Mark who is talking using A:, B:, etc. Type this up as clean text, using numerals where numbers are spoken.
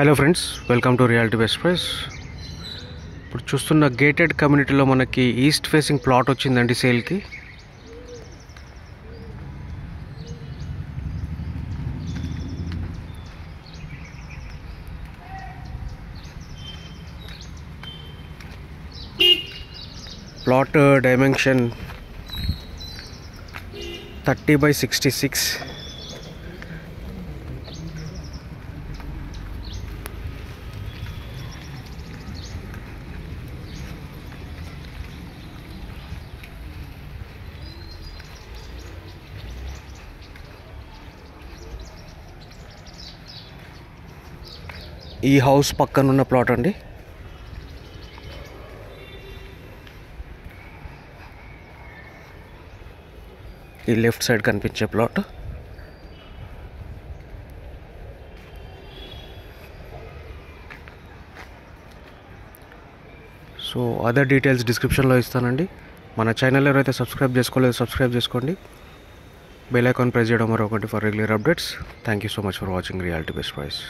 A: Hello friends, welcome to reality best price. ఇప్పుడు చూస్తున్న gated కమ్యూనిటీలో మనకి ఈస్ట్ ఫేసింగ్ ప్లాట్ వచ్చిందండి సేల్కి. Plot dimension 30/66. ఈ హౌస్ పక్కనున్న ప్లాట్ అండి. ఈ లెఫ్ట్ సైడ్ కనిపించే ప్లాట్. సో అదర్ డీటెయిల్స్ డిస్క్రిప్షన్లో ఇస్తానండి. మన ఛానల్ ఎవరైతే సబ్స్క్రైబ్ చేసుకోలేదో సబ్స్క్రైబ్ చేసుకోండి. బెల్ ఐకాన్ ప్రెస్ చేయడం మరొకటి for regular updates. Thank you so much for watching reality best price.